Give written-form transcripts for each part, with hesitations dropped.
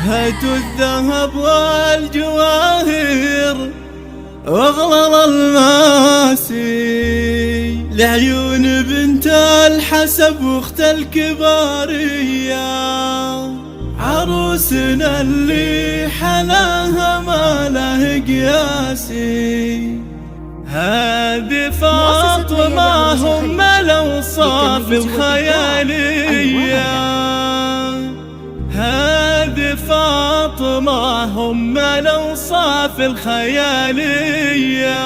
هاتوا الذهب والجواهر واغلى الماسي لعيون بنت الحسب واخت الكبارية، عروسنا اللي حلاها ما له قياسي. هذه فاطمة هم الأوصاف الخيالية، هذه فاطمة هم الأوصاف الخيالية.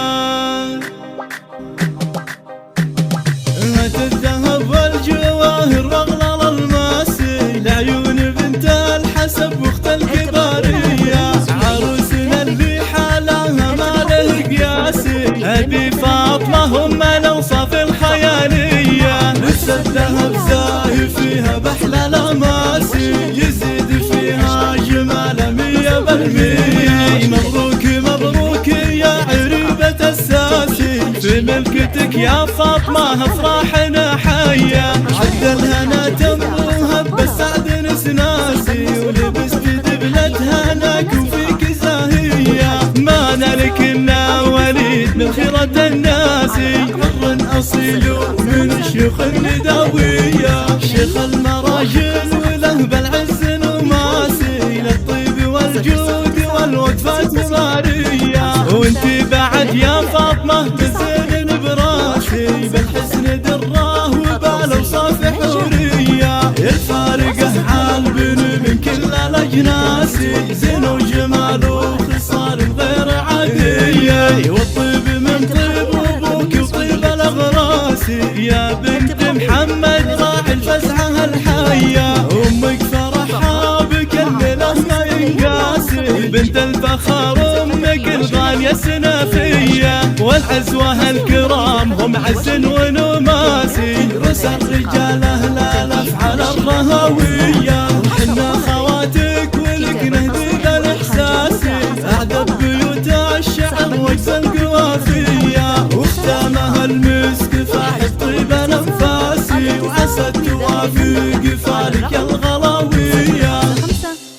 هات الذهب والجواهر واغلى الماسي لعيون بنت الحسب واخت الكبارية، عروسنا اللي حالها ما له قياسي. هذه فاطمة هم الأوصاف الخيالية، لسه الذهب زاهي فيها بحلى الأماسي، يزيد فيها جمال 100%. مبروك مبروك يا عريبة الساسي، في ملكتك يا فاطمة أفراحنا حية. عد الهنا تمروها بالسعد نسناسي، ولبست دبلة هناك وفيك زاهية. ما نالك إلا وليد من خيرة الناس، حر أصيل من شيوخ النداوية، شيخ المراجل وله بالعز نماسي، للطيب والجود والوقفات ممارية. وانتي بعد يا فاطمة تزين براسي، بالحسن دراه وبالأوصاف حورية. الفارقة عالبن من كل الأجناس، زين وجمال وخصال غير عادية. والطيب من طيب أبوك وطيب الأغراس، يا بنت محمد راعي الفزعة الحية. أمك فرحها بك الليلة ما ينقاسي، بنت الفخر أمك الغالية سنافية. والعزوة الكرام هم عز ونماسي، رسى الرجال أهل الأفعال الرهوية.